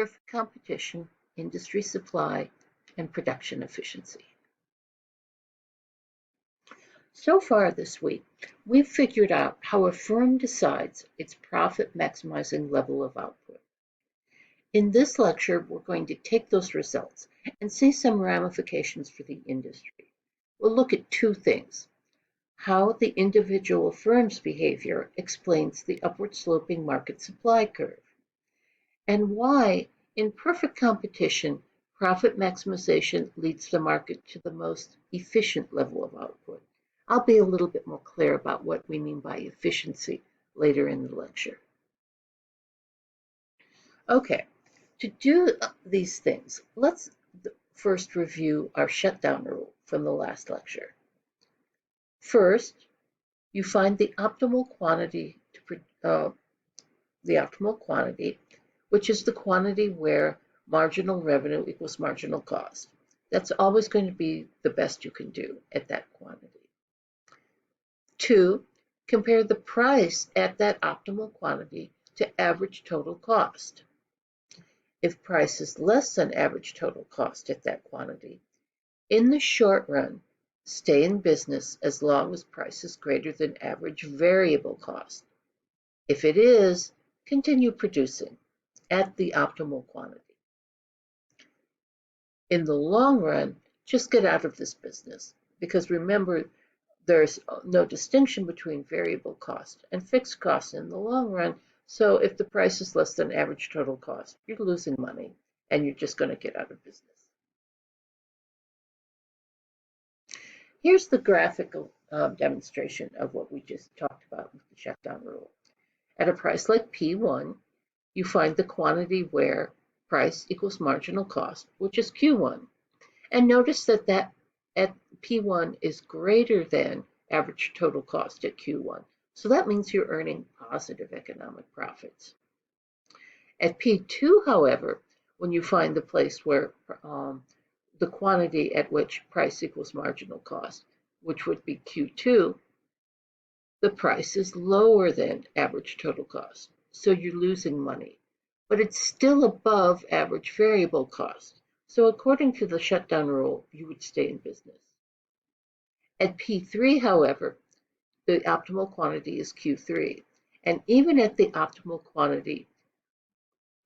perfect competition, industry supply, and production efficiency. So far this week, we've figured out how a firm decides its profit-maximizing level of output. In this lecture, we're going to take those results and see some ramifications for the industry. We'll look at two things: how the individual firm's behavior explains the upward sloping market supply curve, and why, in perfect competition, profit maximization leads the market to the most efficient level of output. I'll be a little bit more clear about what we mean by efficiency later in the lecture. Okay, to do these things, let's first review our shutdown rule from the last lecture. First, you find the optimal quantity, which is the quantity where marginal revenue equals marginal cost. That's always going to be the best you can do at that quantity. 2, compare the price at that optimal quantity to average total cost. If price is less than average total cost at that quantity, in the short run, stay in business as long as price is greater than average variable cost. If it is, continue producing at the optimal quantity. In the long run, just get out of this business, because remember, there's no distinction between variable cost and fixed cost in the long run. So if the price is less than average total cost, you're losing money and you're just going to get out of business. Here's the graphical demonstration of what we just talked about with the shutdown rule. At a price like P1, you find the quantity where price equals marginal cost, which is Q1. And notice that at P1 is greater than average total cost at Q1. So that means you're earning positive economic profits. At P2, however, when you find the place where the quantity at which price equals marginal cost, which would be Q2, the price is lower than average total cost. So you're losing money, but it's still above average variable cost. So according to the shutdown rule, you would stay in business. At P3, however, the optimal quantity is Q3. And even at the optimal quantity,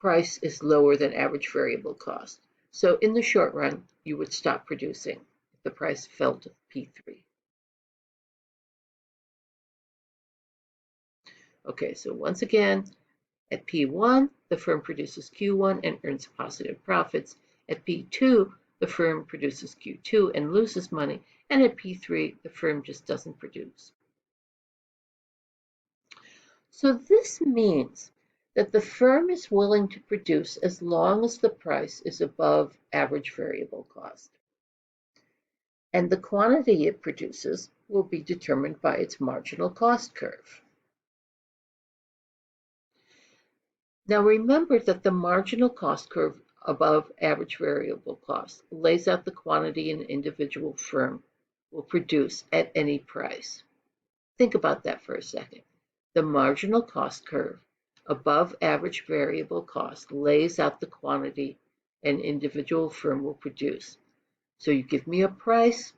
price is lower than average variable cost. So in the short run, you would stop producing if the price fell to P3. Okay, so once again, at P1, the firm produces Q1 and earns positive profits. At P2, the firm produces Q2 and loses money. And at P3, the firm just doesn't produce. So this means that the firm is willing to produce as long as the price is above average variable cost. And the quantity it produces will be determined by its marginal cost curve. Now remember that the marginal cost curve above average variable cost lays out the quantity an individual firm will produce at any price. Think about that for a second. The marginal cost curve above average variable cost lays out the quantity an individual firm will produce. So you give me a price,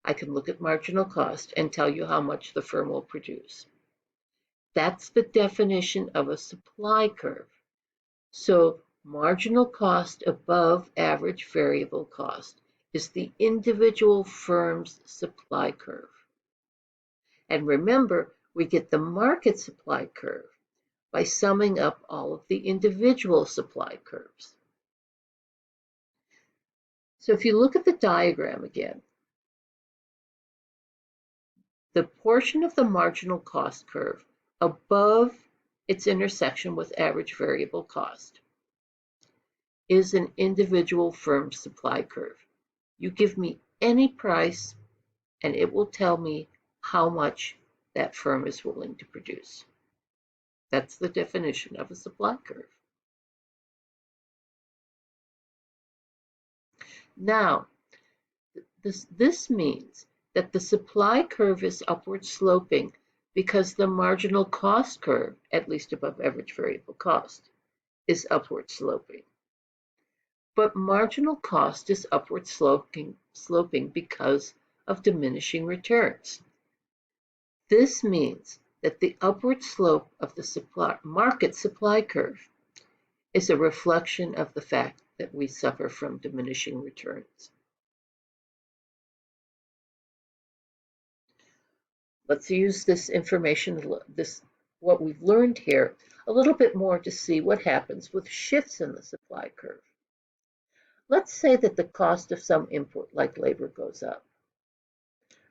I can look at marginal cost and tell you how much the firm will produce. That's the definition of a supply curve. So marginal cost above average variable cost is the individual firm's supply curve. And remember, we get the market supply curve by summing up all of the individual supply curves. So if you look at the diagram again, the portion of the marginal cost curve above its intersection with average variable cost is an individual firm's supply curve. You give me any price and it will tell me how much that firm is willing to produce. That's the definition of a supply curve. Now, this means that the supply curve is upward sloping because the marginal cost curve, at least above average variable cost, is upward sloping. but marginal cost is upward sloping because of diminishing returns. This means that the upward slope of the market supply curve is a reflection of the fact that we suffer from diminishing returns. Let's use this information, what we've learned here, a little bit more to see what happens with shifts in the supply curve. Let's say that the cost of some input, like labor, goes up.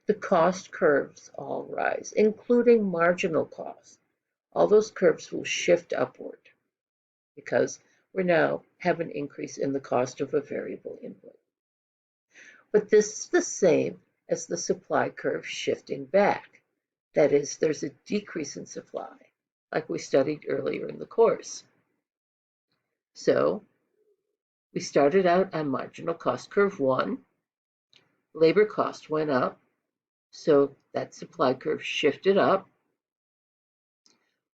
The cost curves all rise, including marginal cost. All those curves will shift upward because we now have an increase in the cost of a variable input. But this is the same as the supply curve shifting back. That is, there's a decrease in supply, like we studied earlier in the course. So we started out on marginal cost curve 1. Labor cost went up, so that supply curve shifted up.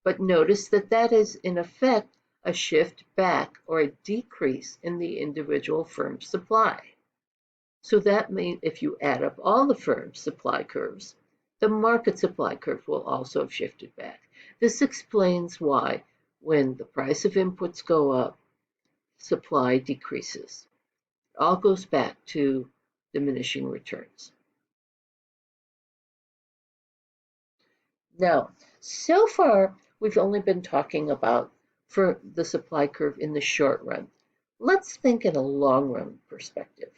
But notice that that is, in effect, a shift back or a decrease in the individual firm's supply. So that means if you add up all the firm's supply curves, the market supply curve will also have shifted back. This explains why, when the price of inputs go up, supply decreases. It all goes back to diminishing returns. Now, so far, we've only been talking about for the supply curve in the short run. Let's think in a long run perspective.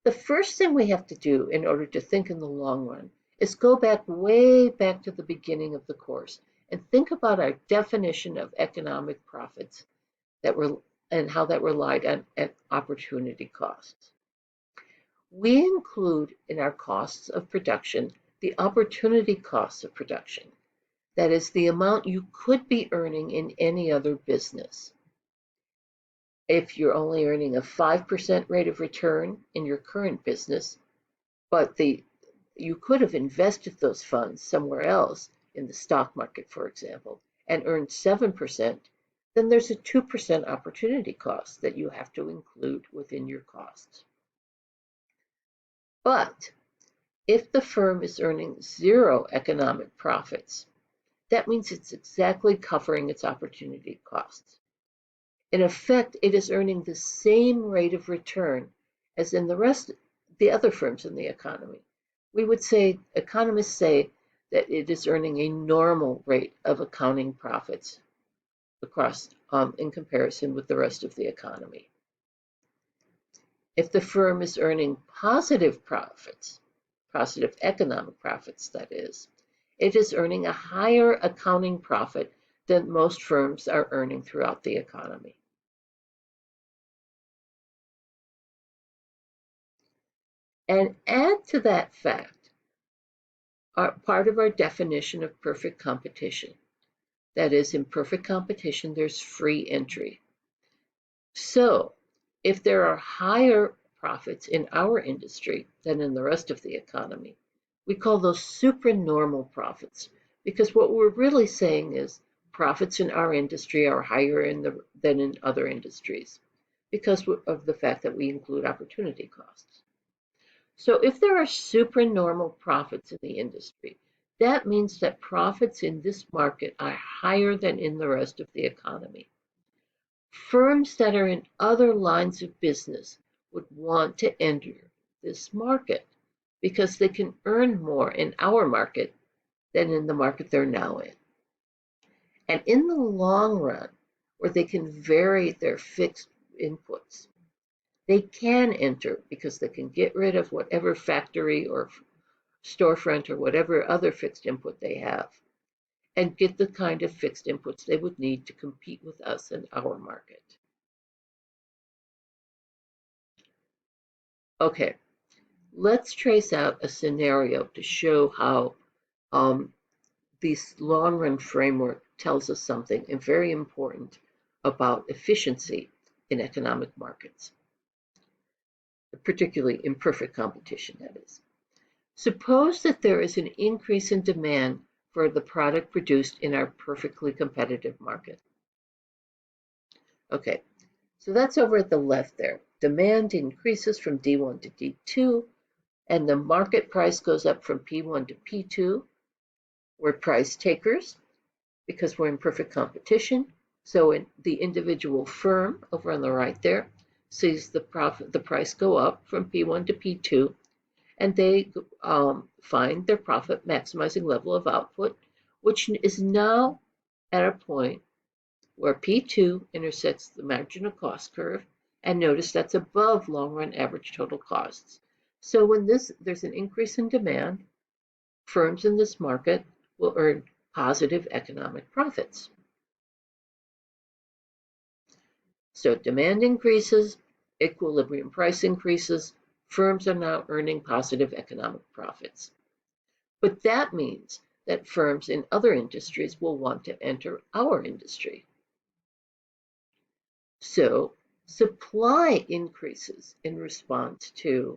The first thing we have to do in order to think in the long run is go back way back to the beginning of the course and think about our definition of economic profits and how that relied on opportunity costs. We include in our costs of production the opportunity costs of production. That is the amount you could be earning in any other business. If you're only earning a 5% rate of return in your current business, but you could have invested those funds somewhere else in the stock market, for example, and earned 7%, then there's a 2% opportunity cost that you have to include within your costs. But if the firm is earning 0 economic profits, that means it's exactly covering its opportunity costs. In effect, it is earning the same rate of return as in the other firms in the economy. We would say, economists say, that it is earning a normal rate of accounting profits across in comparison with the rest of the economy. If the firm is earning positive profits, positive economic profits, that is, it is earning a higher accounting profit than most firms are earning throughout the economy. And add to that fact part of our definition of perfect competition. That is, in perfect competition, there's free entry. So if there are higher profits in our industry than in the rest of the economy, we call those supernormal profits, because what we're really saying is profits in our industry are higher than in other industries because of the fact that we include opportunity costs. So if there are supernormal profits in the industry, that means that profits in this market are higher than in the rest of the economy. Firms that are in other lines of business would want to enter this market because they can earn more in our market than in the market they're now in. And in the long run, where they can vary their fixed inputs, they can enter because they can get rid of whatever factory or storefront or whatever other fixed input they have and get the kind of fixed inputs they would need to compete with us in our market. Okay, let's trace out a scenario to show how this long-run framework tells us something very important about efficiency in economic markets, particularly in perfect competition, that is. Suppose that there is an increase in demand for the product produced in our perfectly competitive market. Okay, So that's over at the left there. Demand increases from D1 to D2, and the market price goes up from P1 to P2. We're price takers because we're in perfect competition. So the individual firm over on the right there sees the price go up from P1 to P2, and they find their profit maximizing level of output, which is now at a point where P2 intersects the marginal cost curve, and notice that's above long-run average total costs. So when there's an increase in demand, firms in this market will earn positive economic profits. So demand increases, equilibrium price increases, firms are now earning positive economic profits. But that means that firms in other industries will want to enter our industry. So supply increases in response to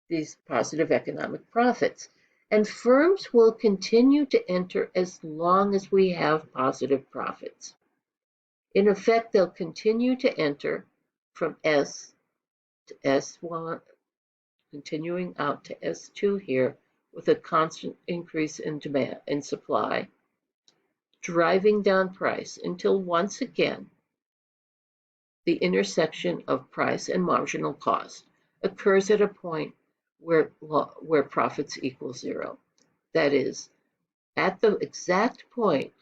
these positive economic profits. And firms will continue to enter as long as we have positive profits. In effect, they'll continue to enter from S to S1, continuing out to S2 here with a constant increase in demand and supply, driving down price until once again the intersection of price and marginal cost occurs at a point where profits equal zero. That is, at the exact point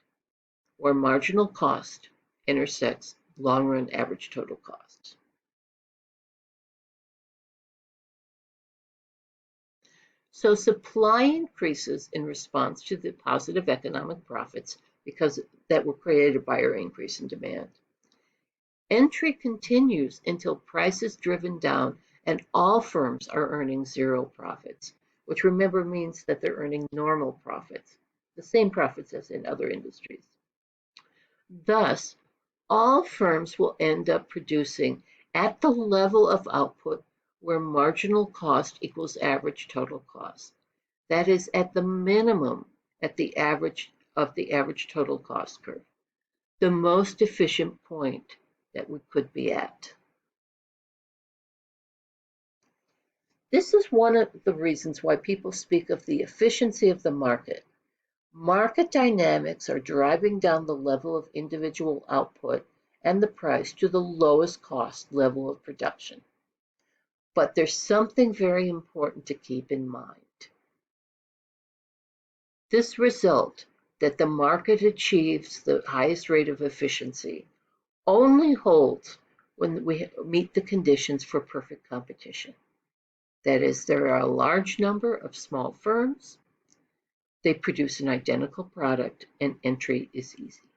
where marginal cost intersects long-run average total costs. So supply increases in response to the positive economic profits because that were created by our increase in demand. Entry continues until price is driven down and all firms are earning zero profits, which remember means that they're earning normal profits, the same profits as in other industries. Thus, all firms will end up producing at the level of output where marginal cost equals average total cost. That is at the minimum at the average of the average total cost curve, the most efficient point that we could be at. This is one of the reasons why people speak of the efficiency of the market. Market dynamics are driving down the level of individual output and the price to the lowest cost level of production. But there's something very important to keep in mind. This result that the market achieves the highest rate of efficiency only holds when we meet the conditions for perfect competition. That is, there are a large number of small firms, they produce an identical product, and entry is easy.